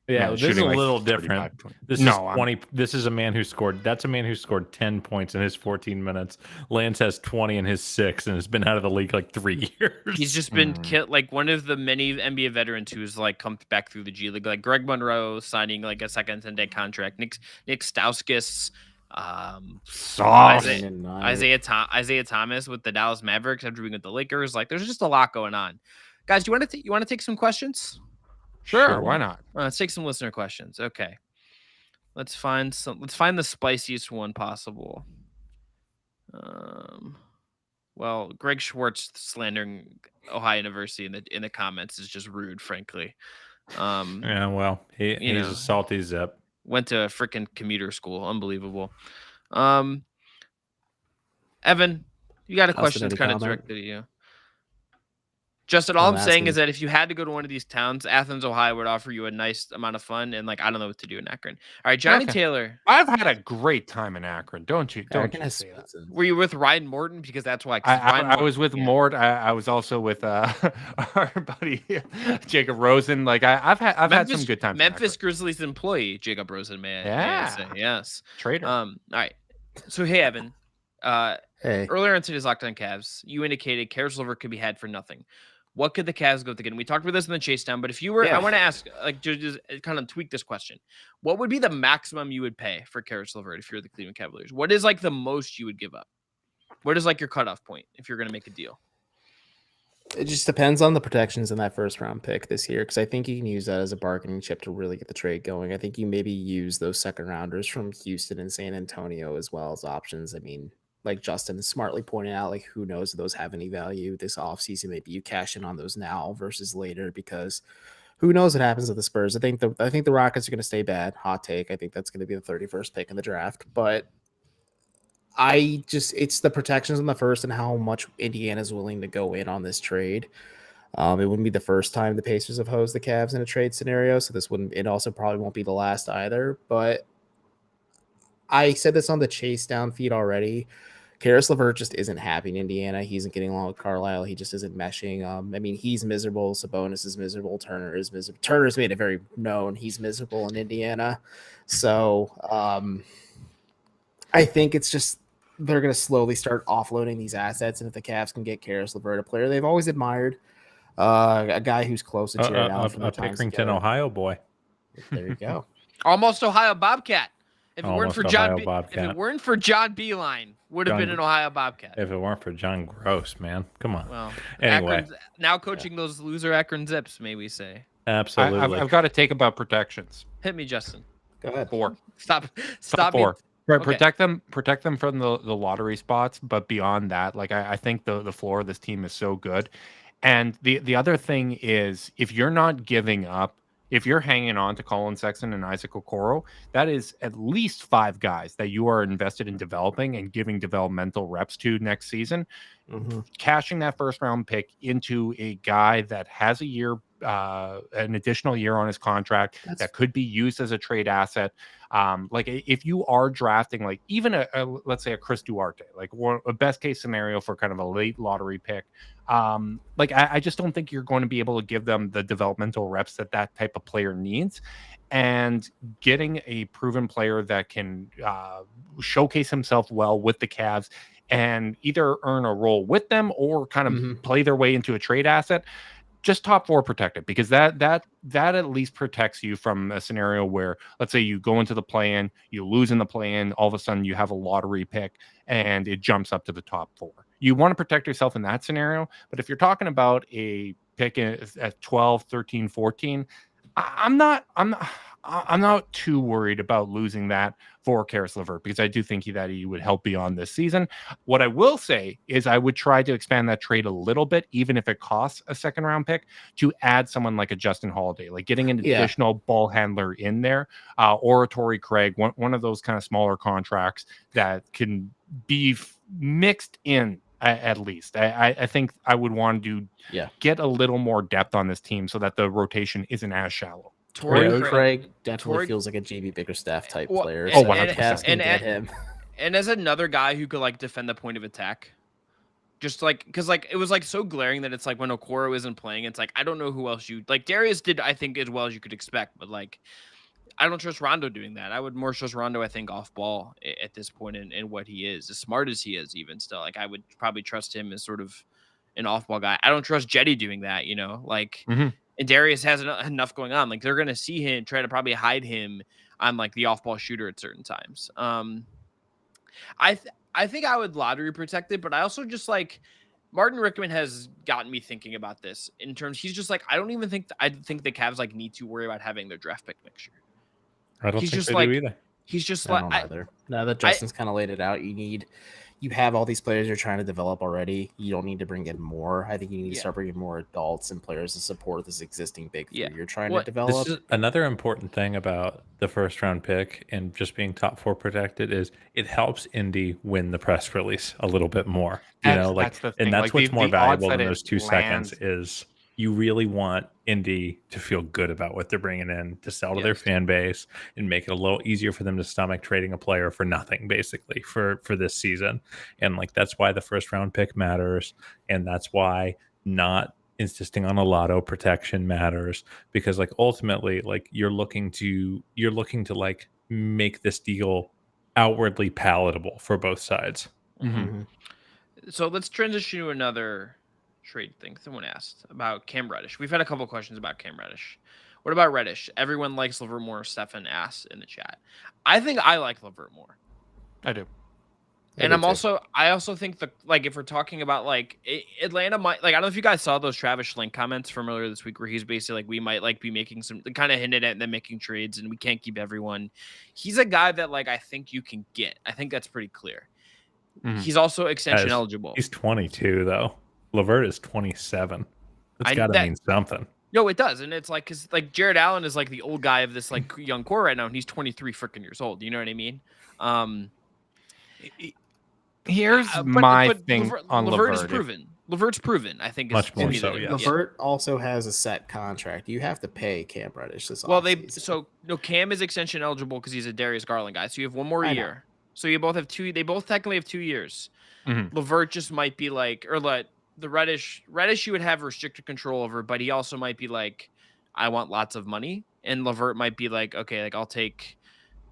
Yeah, Man, this is a shooting like little 35 different. points. This is 20. This is a man who scored. That's a man who scored 10 points in his 14 minutes. Lance has 20 in his 6 and has been out of the league like 3 years. He's just been like one of the many NBA veterans who's like come back through the G League, like Greg Monroe signing like a second 10-day contract, Nick Stauskas, Isaiah Thomas with the Dallas Mavericks after being with the Lakers. Like, there's just a lot going on. Guys, do you want to take some questions? Sure, why not? Let's take some listener questions. Okay. Let's find the spiciest one possible. Well, Greg Schwartz slandering Ohio University in the comments is just rude, frankly. Yeah, well, he's a salty zip. Went to a freaking commuter school. Unbelievable. Evan, you got a question that's kind of directed at you. Justin, all I'm saying is that if you had to go to one of these towns, Athens, Ohio would offer you a nice amount of fun, and like I don't know what to do in Akron. All right, Johnny Taylor. I've had a great time in Akron. Don't you say that. Were you with Ryan Morton? Because that's why I was with Mort. I was also with our buddy Jacob Rosen. Like I've had some good times. Memphis Grizzlies employee Jacob Rosen, man. Yeah. Say. Yes. Trader. All right. So hey, Evan. Hey. Earlier in today's Locked On Cavs, you indicated Kerr Silver could be had for nothing. What could the Cavs go to get? And we talked about this in the chase down, but if you were, I want to ask, like, just kind of tweak this question. What would be the maximum you would pay for Kerr Silver if you're the Cleveland Cavaliers? What is like the most you would give up? What is like your cutoff point if you're going to make a deal? It just depends on the protections in that first round pick this year, because I think you can use that as a bargaining chip to really get the trade going. I think you maybe use those second rounders from Houston and San Antonio as well as options. I mean, like Justin smartly pointed out, like who knows if those have any value this offseason. Maybe you cash in on those now versus later, because who knows what happens with the Spurs. I think the Rockets are going to stay bad. Hot take. I think that's going to be the 31st pick in the draft. But it's the protections in the first and how much Indiana's willing to go in on this trade. It wouldn't be the first time the Pacers have hosed the Cavs in a trade scenario, so it also probably won't be the last either. But I said this on the chase down feed already. Karis LeVert just isn't happy in Indiana. He isn't getting along with Carlisle. He just isn't meshing. I mean, he's miserable. Sabonis is miserable. Turner is miserable. Turner's made it very known he's miserable in Indiana. So I think it's just they're going to slowly start offloading these assets. And if the Cavs can get Karis LeVert, a player they've always admired, a guy who's close to Jared Allen from the Pickerington, Ohio boy. There you go. Almost Ohio Bobcat. If it weren't for John, if it weren't for John Beilein, would have been an Ohio Bobcat. If it weren't for John Gross, man, come on. Well, anyway, Akron's now coaching those loser Akron Zips, may we say? Absolutely. I've got to take about protections. Hit me, Justin. Go ahead. 4. Stop. 4. Right, Okay. protect them from the lottery spots, but beyond that, like I think the floor of this team is so good. And the other thing is, if you're not giving up, if you're hanging on to Colin Sexton and Isaac Okoro, that is at least 5 guys that you are invested in developing and giving developmental reps to next season. Mm-hmm. Cashing that first round pick into a guy that has a year, an additional year on his contract that could be used as a trade asset. Like if you are drafting, like even let's say a Chris Duarte, like a best case scenario for kind of a late lottery pick. Like I just don't think you're going to be able to give them the developmental reps that type of player needs. And getting a proven player that can showcase himself well with the Cavs and either earn a role with them or kind of play their way into a trade asset, just top 4 protected, because that at least protects you from a scenario where, let's say you go into the play-in, you lose in the play-in, all of a sudden you have a lottery pick and it jumps up to the top 4. You want to protect yourself in that scenario, but if you're talking about a pick at 12, 13, 14, I'm not too worried about losing that for Karis LeVert, because I do think that he would help beyond this season. What I will say is I would try to expand that trade a little bit, even if it costs a second round pick, to add someone like a Justin Holiday, like getting an additional ball handler in there, or a Torrey Craig, one of those kind of smaller contracts that can be mixed in at least. I think I would want to get a little more depth on this team so that the rotation isn't as shallow. Torrey Craig definitely feels like a JB Bickerstaff type player. Oh, so 100%. Cavs can get him. And as another guy who could like defend the point of attack, just like because like it was like so glaring that it's like when Okoro isn't playing, it's like I don't know who else you like. Darius did I think as well as you could expect, but like I don't trust Rondo doing that. I would more trust Rondo, I think, off ball at this point in what he is, as smart as he is, even still. Like I would probably trust him as sort of an off ball guy. I don't trust Jetty doing that, like. And Darius has enough going on. Like they're gonna see him try to probably hide him on like the off ball shooter at certain times. I think I would lottery protect it, but I also just like Martin Rickman has gotten me thinking about this in terms. He's just like I don't even think I think the Cavs like need to worry about having their draft pick next year. I don't think they do either. He's just I don't either. Now that Justin's kind of laid it out, you have all these players you're trying to develop already. You don't need to bring in more. I think you need to start bringing more adults and players to support this existing big three you're trying to develop. This is another important thing about the first round pick and just being top 4 protected is it helps Indy win the press release a little bit more. And that's like what's more valuable than those 2 seconds is you really want Indy to feel good about what they're bringing in to sell to their fan base and make it a little easier for them to stomach trading a player for nothing, basically, for this season. And like that's why the first round pick matters, and that's why not insisting on a lotto protection matters, because like ultimately, like you're looking to like make this deal outwardly palatable for both sides. So let's transition to another trade thing. Someone asked about Cam Reddish. We've had a couple questions about Cam Reddish. What about Reddish? Everyone likes LeVert more. Stefan asked in the chat. I think I like LeVert more. I do. And I also think if we're talking about like Atlanta might like, I don't know if you guys saw those Travis Schlenk comments from earlier this week where he's basically like, we might like be making some kind of hinted at them making trades and we can't keep everyone. He's a guy that like, I think you can get. I think that's pretty clear. He's also extension eligible. He's 22 though. LeVert is 27. That's got to mean something. No, it does. And it's like, because like Jared Allen is like the old guy of this like young core right now, and he's 23 freaking years old. You know what I mean? Here's my thing on LeVert is proven. LeVert's proven, I think. Much more so, yeah. LeVert also has a set contract. You have to pay Cam Reddish this offseason. Cam is extension eligible because he's a Darius Garland guy. So you have one more year. So you both have 2. They both technically have 2 years. LeVert just might be like, or let the Radish you would have restricted control over, but he also might be like, I want lots of money. And LeVert might be like, okay, like I'll take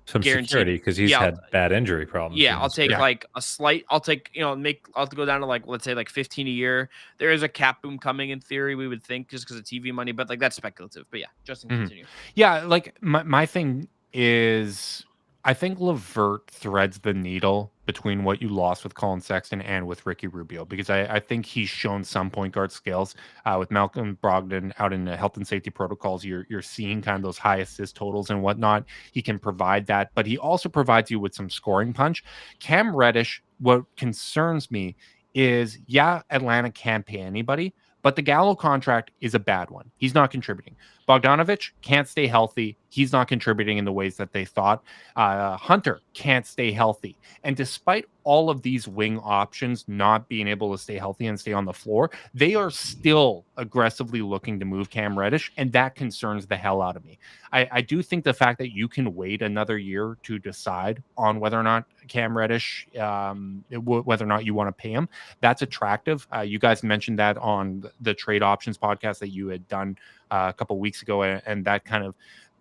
some security because he's had bad injury problems. Yeah, I'll take like a slight. I'll take I'll go down to like let's say like 15 a year. There is a cap boom coming in theory. We would think just because of TV money, but like that's speculative. But yeah, Justin, continue. Yeah, like my thing is, I think LeVert threads the needle between what you lost with Colin Sexton and with Ricky Rubio, because I think he's shown some point guard skills with Malcolm Brogdon out in the health and safety protocols. You're seeing kind of those high assist totals and whatnot. He can provide that, but he also provides you with some scoring punch. Cam Reddish, what concerns me is, Atlanta can't pay anybody, but the Gallo contract is a bad one. He's not contributing. Bogdanovich can't stay healthy. He's not contributing in the ways that they thought. Hunter can't stay healthy. And despite all of these wing options not being able to stay healthy and stay on the floor, they are still aggressively looking to move Cam Reddish, and that concerns the hell out of me. I do think the fact that you can wait another year to decide on whether or not Cam Reddish, whether or not you want to pay him, that's attractive. You guys mentioned that on the trade options podcast that you had done a couple weeks ago, and that kind of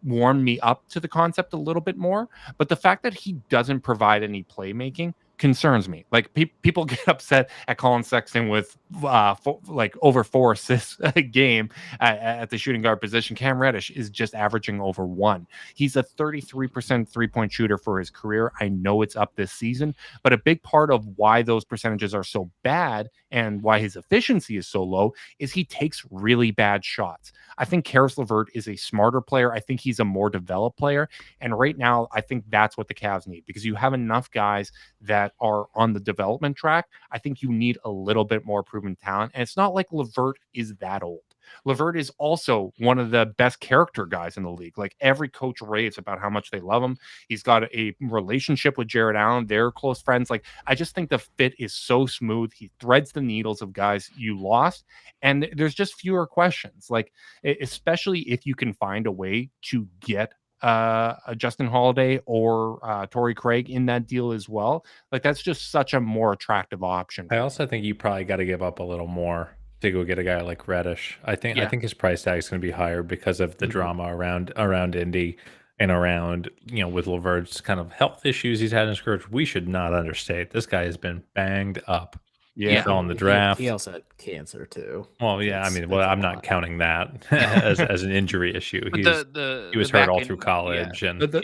warmed me up to the concept a little bit more. But the fact that he doesn't provide any playmaking concerns me. Like people get upset at Colin Sexton with over 4 assists a game at the shooting guard position. Cam Reddish is just averaging over 1. He's a 33% 3-point shooter for his career. I know it's up this season, but a big part of why those percentages are so bad and why his efficiency is so low is he takes really bad shots. I think Karis LeVert is a smarter player. I think he's a more developed player. And right now, I think that's what the Cavs need, because you have enough guys that are on the development track. I think you need a little bit more proven talent. And it's not like LeVert is that old. LeVert is also one of the best character guys in the league. Like every coach raves about how much they love him. He's got a relationship with Jared Allen. They're close friends. Like I just think the fit is so smooth. He threads the needles of guys you lost, and there's just fewer questions. Like especially if you can find a way to get a Justin Holiday or Torrey Craig in that deal as well. Like that's just such a more attractive option. I also think you probably got to give up a little more to go get a guy like Radish. I think his price tag is going to be higher because of the drama around Indy and around, with LeVert's kind of health issues he's had in his career. We should not understate. This guy has been banged up. Yeah, on the draft. He also had cancer too. Well, yeah, I'm not counting that as an injury issue. He was hurt all through college, and the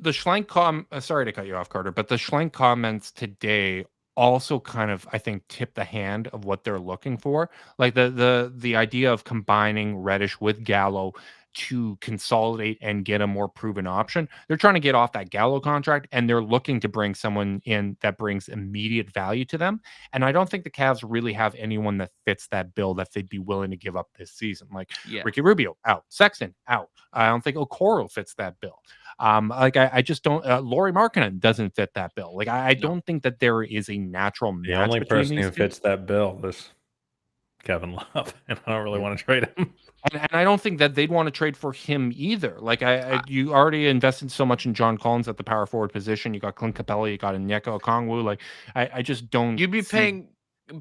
Schlenk sorry to cut you off, Carter, but the Schlenk comments today also kind of, I think, tip the hand of what they're looking for. Like the idea of combining Radish with Gallo to consolidate and get a more proven option. They're trying to get off that Gallo contract, and they're looking to bring someone in that brings immediate value to them. And I don't think the Cavs really have anyone that fits that bill that they'd be willing to give up this season. Like Ricky Rubio out, Sexton out. I don't think Okoro fits that bill. I just don't. Lauri Markkanen doesn't fit that bill. Like I don't think that there is a natural match. The only person who two. Fits that bill is Kevin Love, and I don't really want to trade him. And I don't think that they'd want to trade for him either. Like you already invested so much in John Collins at the power forward position. You got Clint Capella, you got Onyeka Okongwu. Like I just don't. You'd be paying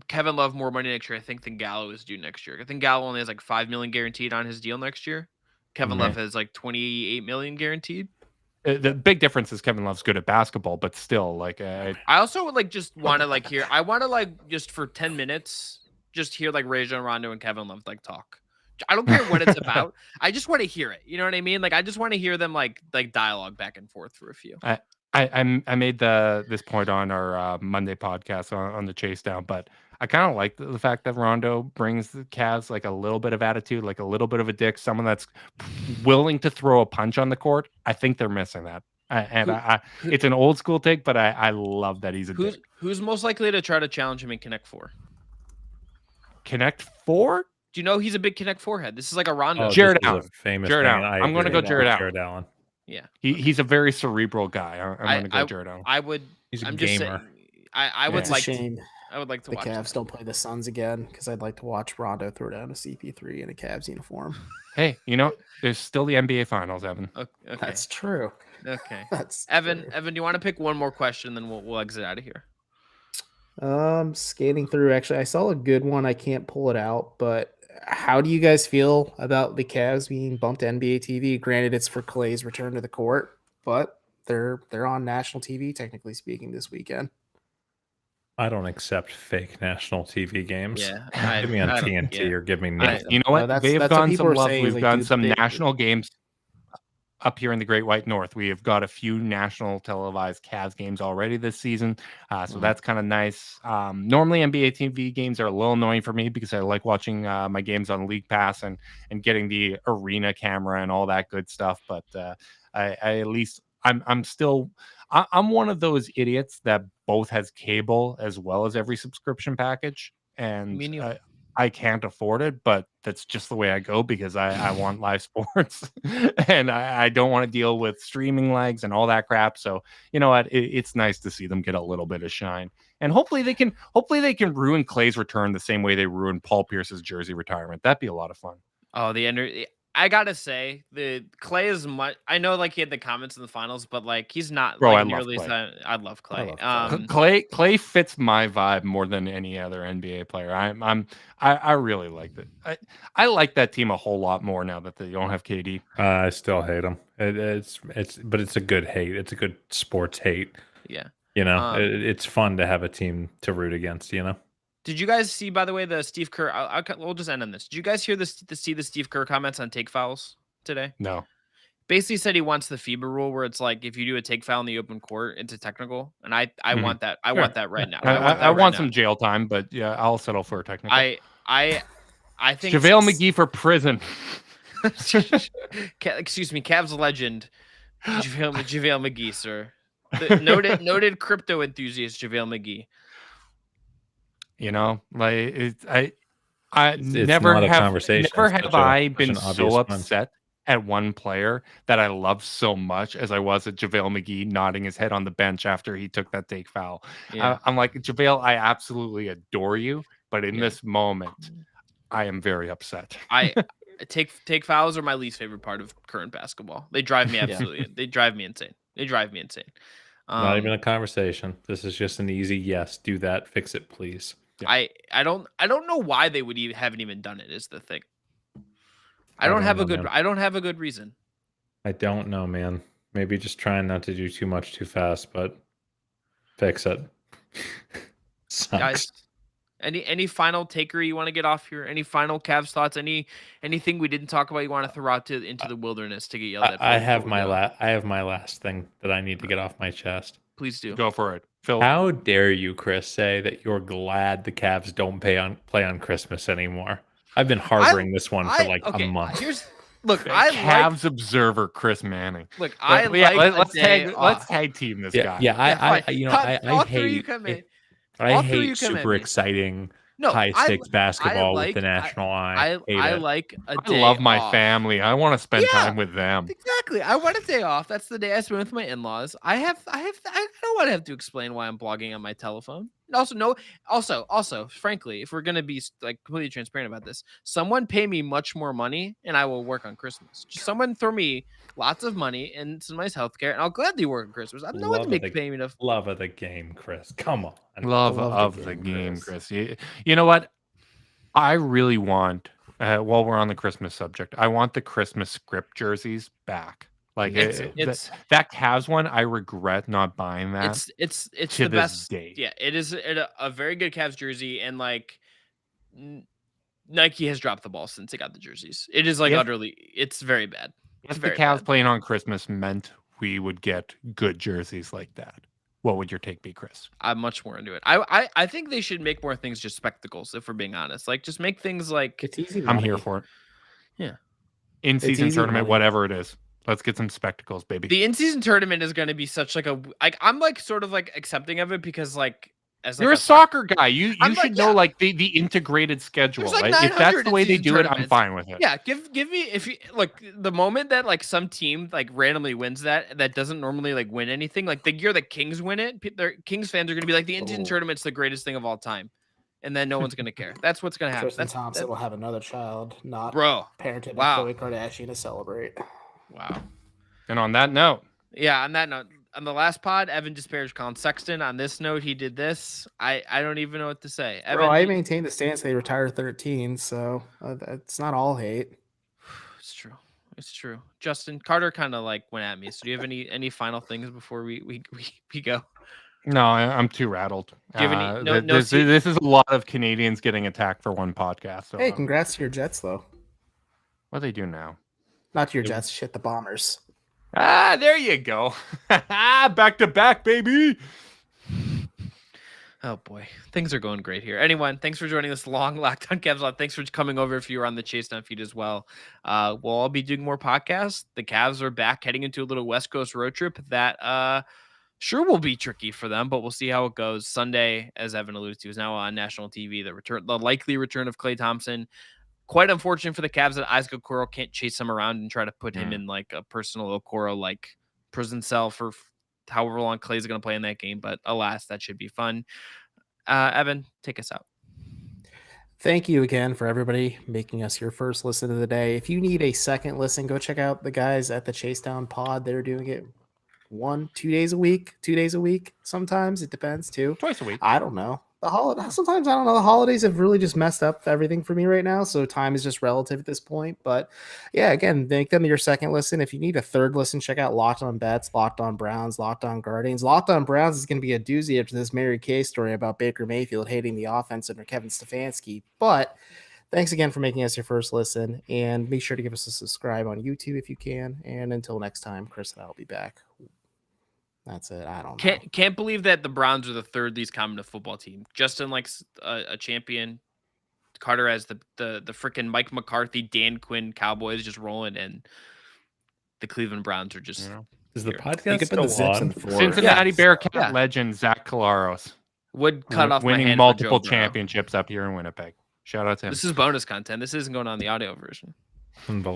Kevin Love more money next year, I think, than Gallo is due next year. I think Gallo only has like $5 million guaranteed on his deal next year. Kevin Love has like $28 million guaranteed. The big difference is Kevin Love's good at basketball, but still, like I also would like just want to like hear. I want to like just for 10 minutes, just hear like Rajon Rondo and Kevin Love like talk. I don't care what it's about. I just want to hear it. You know what I mean? Like I just want to hear them like dialogue back and forth for a few. I made this point on our Monday podcast on the Chase Down, but I kind of like the fact that Rondo brings the Cavs like a little bit of attitude, like a little bit of a dick, someone that's willing to throw a punch on the court. I think they're missing that. It's an old school take, but I love that he's a dick. Who's most likely to try to challenge him in Connect 4? Connect 4? Do you know he's a big Connect 4 head? This is like a Rondo. Jared Allen. Famous Jared Allen. I'm going to go Jared Allen. Yeah, he's a very cerebral guy. I'm going to go Jared Allen. I would. He's a I'm gamer. Just saying, I would like. Shame. I would like to the watch Cavs don't play the Suns again because I'd like to watch Rondo throw down a CP3 in a Cavs uniform. Hey, there's still the NBA Finals, Evan. Okay. That's true. Okay. That's Evan. true. Evan, do you want to pick one more question, then we'll exit out of here? Skating through. Actually, I saw a good one. I can't pull it out, but how do you guys feel about the Cavs being bumped to NBA TV? Granted, it's for Clay's return to the court, but they're on national TV, technically speaking, this weekend. I don't accept fake national TV games. Yeah, give me on TNT or give me nothing. You know what? They've gotten some love. Saying, We've like, gotten some national games up here in the Great White North. We have got a few national televised Cavs games already this season, so that's kind of nice. Normally, NBA TV games are a little annoying for me because I like watching my games on League Pass and getting the arena camera and all that good stuff. But I at least I'm still. I'm one of those idiots that both has cable as well as every subscription package, and I can't afford it, but that's just the way I go because I want live sports and I don't want to deal with streaming lags and all that crap. So you know what? It's nice to see them get a little bit of shine, and hopefully they can ruin Clay's return the same way they ruined Paul Pierce's jersey retirement. That'd be a lot of fun. Oh, I gotta say, the Clay is much. I know, like he had the comments in the finals, but like he's not. Bro, like, I love Clay. I love Clay. Clay fits my vibe more than any other NBA player. I really like it. I like that team a whole lot more now that they don't have KD. I still hate them. But it's a good hate. It's a good sports hate. Yeah. It's fun to have a team to root against. Did you guys see, by the way, the Steve Kerr? We'll just end on this. Did you guys hear see the Steve Kerr comments on take fouls today? No. Basically said he wants the FIBA rule where it's like if you do a take foul in the open court, it's a technical, and I want that. I want that right now. I want some jail time, but yeah, I'll settle for a technical. I think JaVale McGee for prison. Excuse me, Cavs legend JaVale McGee, sir. The noted crypto enthusiast JaVale McGee. It's not a conversation. Never It's have such I such been an obvious so one. upset at one player that I love so much as I was at JaVale McGee nodding his head on the bench after he took that take foul. Yeah. I'm like, JaVale, I absolutely adore you, but in Yeah. this moment, I am very upset. I take fouls are my least favorite part of current basketball. They drive me absolutely. They drive me insane. Not even a conversation. This is just an easy yes. Do that. Fix it, please. I don't know why they would haven't even done it. Is the thing. I I don't don't have know, a good. man. I don't have a good reason. I don't know, man. Maybe just trying not to do too much too fast, but fix it. Sucks. Guys, any final taker you want to get off here? Any final Cavs thoughts? Anything we didn't talk about you want to throw out into the wilderness to get yelled at? I have my last thing that I need to get off my chest. Please do. Go for it, Phil. How dare you, Chris, say that you're glad the Cavs don't play on Christmas anymore? I've been harboring this one for a month. Cavs observer Chris Manning. Look, let's tag team this guy. I hate super exciting high stakes basketball with the national eye. I like a day I love my off. family. I want to spend time with them. Exactly. I want a day off. That's the day I spend with my in-laws. I don't want to have to explain why I'm blogging on my telephone. Also, frankly, if we're gonna be completely transparent about this, someone pay me much more money and I will work on Christmas. Just someone throw me lots of money and some nice healthcare, and I'll gladly work on Christmas. I don't know what to make pay me enough. Love of the game, Chris. Come on. Love of the game, Chris. You know what? I really want, while we're on the Christmas subject, I want the Christmas script jerseys back. Like it's that Cavs one, I regret not buying that. It's to the this best. day. Yeah, it is a very good Cavs jersey, and Nike has dropped the ball since they got the jerseys. It is utterly, it's very bad. If the Cavs playing on Christmas meant we would get good jerseys like that, what would your take be, Chris? I'm much more into it. I think they should make more things just spectacles, if we're being honest. Just make things it's easy. I'm here for it. Yeah. In-season tournament, whatever it is. Let's get some spectacles, baby. The in-season tournament is going to be such I'm sort of accepting of it because as you're a soccer guy. You should know the integrated schedule. Right? If that's the way they do it, I'm fine with it. Yeah, give me if you the moment that some team randomly wins that doesn't normally win anything. The year the Kings win it, Kings fans are going to be the in-season tournament's the greatest thing of all time. And then no one's going to care. That's what's going to happen. Tristan Thompson will have another child, not parented with Khloe Kardashian to celebrate. Wow. And on that note. Yeah, on that note, on the last pod, Evan disparaged Colin Sexton. On this note, he did this. I don't even know what to say. Evan, I maintain the stance they retired 13, so it's not all hate. It's true. Justin, Carter kind of went at me. So do you have any final things before we go? No, I'm too rattled. Do you have any, this is a lot of Canadians getting attacked for one podcast. So hey, congrats to your Jets, though. What do they do now? Not your Jets, shit, the Bombers. There you go. Back to back, baby. Oh boy, things are going great here. Anyone, thanks for joining this long Locked On Cavs live. Thanks for coming over if you were on the Chase Down feed as well. We'll all be doing more podcasts. The Cavs are back heading into a little West Coast road trip that sure will be tricky for them, but we'll see how it goes. Sunday, as Evan alluded to, is now on national TV. The likely return of Klay Thompson. Quite unfortunate for the Cavs that Isaac Okoro can't chase him around and try to put him in a personal Okoro prison cell for however long Klay's going to play in that game. But alas, that should be fun. Evan, take us out. Thank you again for everybody making us your first listen of the day. If you need a second listen, go check out the guys at the Chase Down Pod. They're doing it 2 days a week. Sometimes it depends too. Twice a week. I don't know. Sometimes I don't know. The holidays have really just messed up everything for me right now. So time is just relative at this point. But yeah, again, make them your second listen. If you need a third listen, check out Locked On Bets, Locked On Browns, Locked On Guardians. Locked On Browns is going to be a doozy after this Mary Kay story about Baker Mayfield hating the offense under Kevin Stefanski. But thanks again for making us your first listen. And make sure to give us a subscribe on YouTube if you can. And until next time, Chris and I will be back. That's it. I don't know. Can't believe that the Browns are the third least competent football team. Justin likes a champion. Carter has the freaking Mike McCarthy, Dan Quinn Cowboys just rolling, and the Cleveland Browns are just. Is the podcast still on? Cincinnati Bearcat legend Zach Collaros would cut off my winning hand multiple for Joe Burrow. championships up here in Winnipeg. Shout out to him. This is bonus content. This isn't going on the audio version.